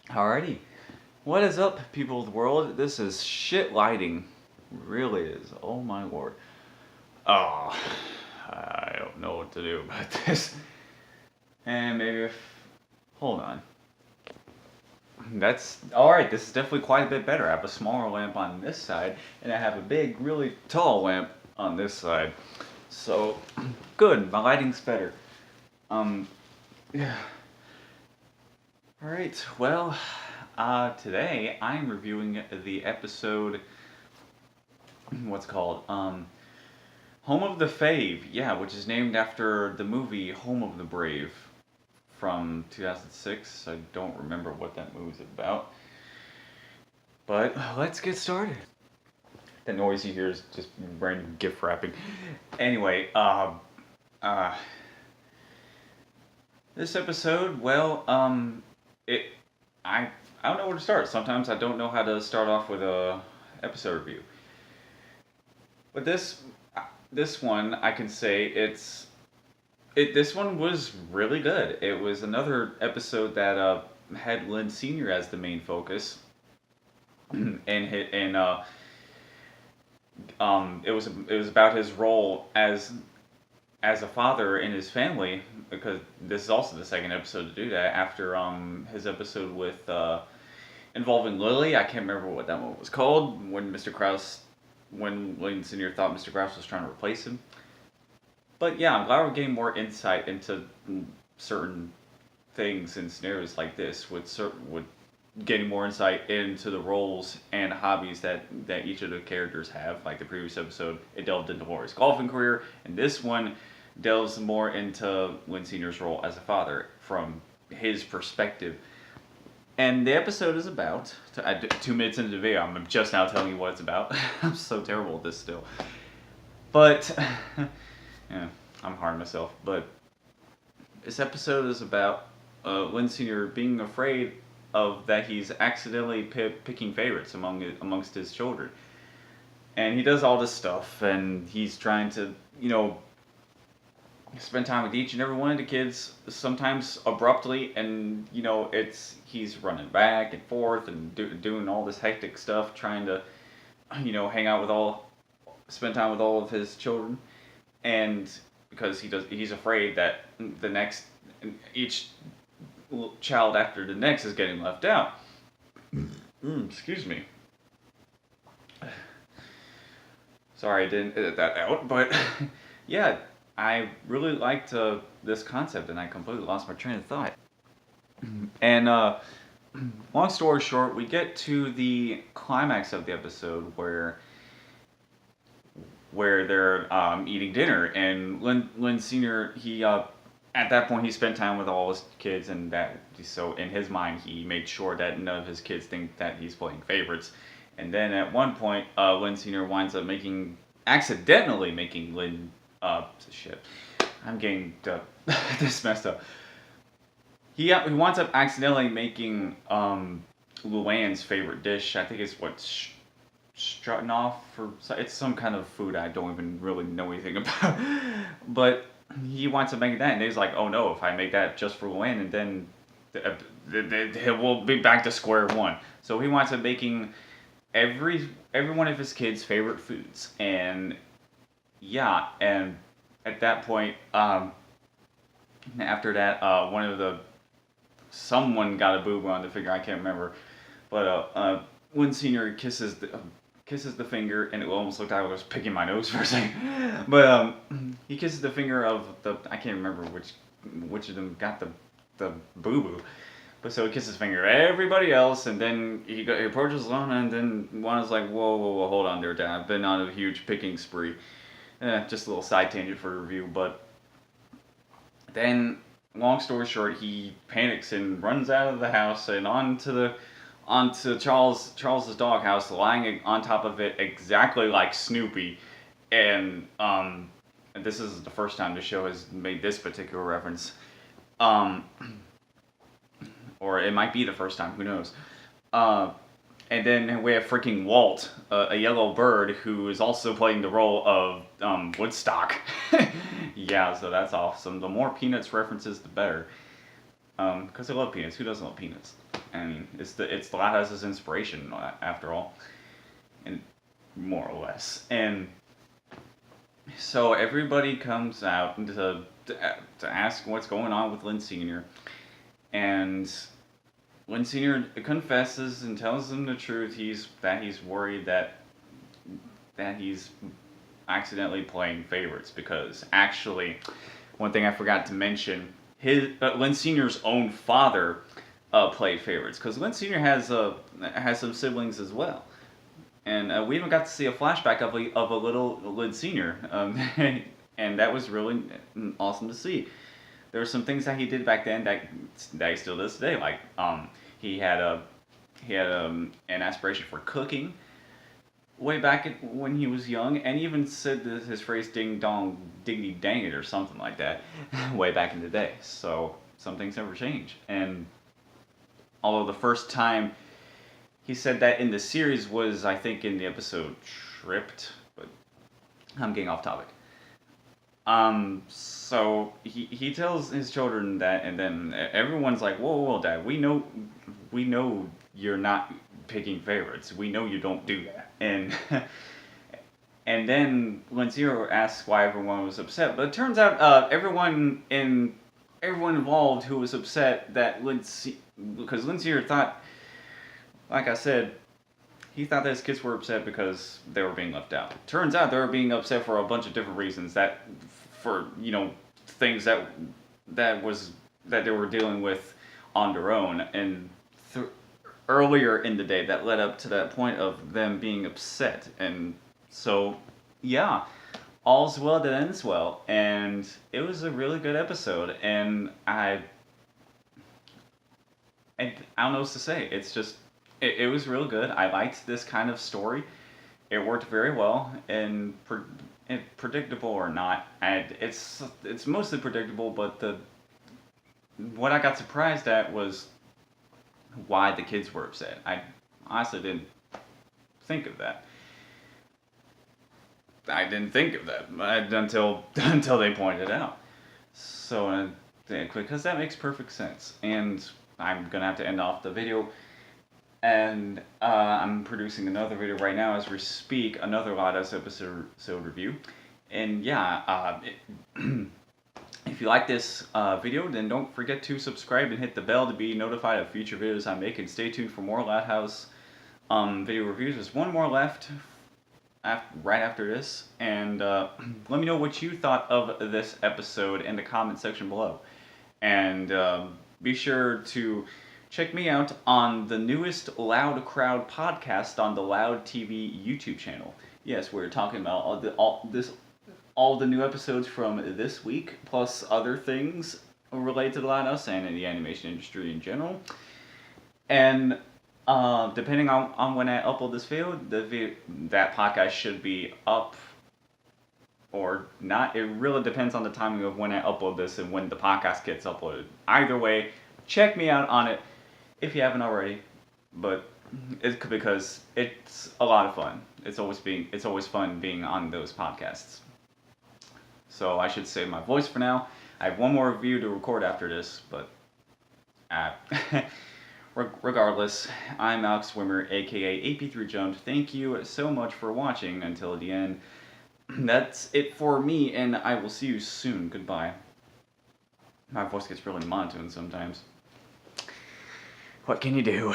Alrighty. What is up, people of the world? This is shit lighting. Really is. Oh my lord. Oh, I don't know what to do about this. And maybe if. Hold on. That's. Alright, this is definitely quite a bit better. I have a smaller lamp on this side, and I have a big, really tall lamp on this side. So, good. My lighting's better. Yeah. Alright, well, today I'm reviewing the episode, what's it called, Home of the Fave, yeah, which is named after the movie Home of the Brave from 2006. I don't remember what that movie's about. But let's get started. The noise you hear is just random gift wrapping. Anyway, uh, this episode, well, it, I, I don't know where to start. Sometimes I don't know how to start off with a episode review. But this one I can say this one was really good. It was another episode that had Lynn Senior as the main focus, and it was about his role as a father in his family, because this is also the second episode to do that after his episode with involving Lily. I can't remember what that one was called, when Lynn Senior thought Mr. Krause was trying to replace him. But yeah, I'm glad we're getting more insight into certain things and scenarios like this, with getting more insight into the roles and hobbies that each of the characters have. Like the previous episode, it delved into Laurie's golfing career, and this one delves more into Lynn Senior's role as a father from his perspective. And the episode is about 2 minutes into the video. I'm just now telling you what it's about. I'm so terrible at this still, but yeah, I'm hard on myself. But this episode is about Lynn Senior being afraid of that he's accidentally picking favorites amongst his children, and he does all this stuff, and he's trying to spend time with each and every one of the kids, sometimes abruptly, and he's running back and forth and doing all this hectic stuff, trying to hang out spend time with all of his children, and because he's afraid that the next each child after the next is getting left out. Excuse me. Sorry, I didn't edit that out, but yeah, I really liked this concept, and I completely lost my train of thought. And long story short, we get to the climax of the episode where they're eating dinner, and Lynn Senior, he at that point he spent time with all his kids, and that so in his mind he made sure that none of his kids think that he's playing favorites. And then at one point, Lynn Senior winds up accidentally making Lynn shit. I'm getting this messed up. He winds up accidentally making Luann's favorite dish. I think it's strutting or it's some kind of food I don't even really know anything about. But he wants to make that, and he's like, "Oh no! If I make that just for Luann, and then we'll be back to square one." So he wants to making every one of his kids' favorite foods, and yeah, and at that point, after that, someone got a boob on the finger. I can't remember, but Lynn Senior kisses the finger, and it almost looked like I was picking my nose for a second. But he kisses the finger of I can't remember which of them got the boo boo. But so he kisses his finger everybody else, and then he approaches Lana, and then Lana's like, whoa, hold on there, Dad. I've been on a huge picking spree. Just a little side tangent for review, but then, long story short, he panics and runs out of the house and onto Charles's doghouse, lying on top of it exactly like Snoopy, and this is the first time the show has made this particular reference, or it might be the first time, who knows. And then we have freaking Walt, a yellow bird who is also playing the role of Woodstock. Yeah, so that's awesome. The more Peanuts references, the better. Because I love peanuts. Who doesn't love peanuts? I mean, it's the Lighthouse's inspiration after all, and more or less. And so everybody comes out to ask what's going on with Lynn Senior, and Lynn Senior confesses and tells them the truth. He's worried that he's accidentally playing favorites, because actually, one thing I forgot to mention, his Lynn Senior's own father played favorites, because Lynn Senior has some siblings as well, and we even got to see a flashback of a little Lynn Senior, and that was really awesome to see. There were some things that he did back then that he still does today, like he had an aspiration for cooking way back when he was young, and he even said his phrase "ding dong, diggity dang it" or something like that way back in the day. So some things never change. And although the first time he said that in the series was, I think, in the episode Tripped, but I'm getting off topic. So he tells his children that, and then everyone's like, whoa, Dad, we know you're not picking favorites. We know you don't do that. And and then Lanciero asks why everyone was upset, but it turns out everyone involved who was upset that because Lanciero thought, like I said, he thought that his kids were upset because they were being left out. Turns out they were being upset for a bunch of different reasons, for things that they were dealing with on their own, and earlier in the day that led up to that point of them being upset. And so, yeah, all's well that ends well, and it was a really good episode, and I don't know what to say. It's just, it was real good. I liked this kind of story. It worked very well, and predictable or not, and it's mostly predictable, but what I got surprised at was why the kids were upset. I honestly didn't think of that. I didn't think of that until they pointed it out. So, because that makes perfect sense. And I'm gonna have to end off the video. And I'm producing another video right now as we speak, another Lighthouse episode review. And yeah, if you like this video, then don't forget to subscribe and hit the bell to be notified of future videos I make, and stay tuned for more Lighthouse video reviews. There's one more left right after this, and let me know what you thought of this episode in the comment section below. And be sure to check me out on the newest Loud Crowd podcast on the Loud TV YouTube channel. Yes, we're talking about all the new episodes from this week, plus other things related to the Lighthouse and in the animation industry in general. And depending on when I upload this video, that podcast should be up or not. It really depends on the timing of when I upload this and when the podcast gets uploaded. Either way, check me out on it if you haven't already. But because it's a lot of fun. It's always fun being on those podcasts. So I should save my voice for now. I have one more review to record after this, but regardless, I'm Alex Swimmer, aka AP3Jumped. Thank you so much for watching until the end. That's it for me, and I will see you soon. Goodbye. My voice gets really monotone sometimes. What can you do?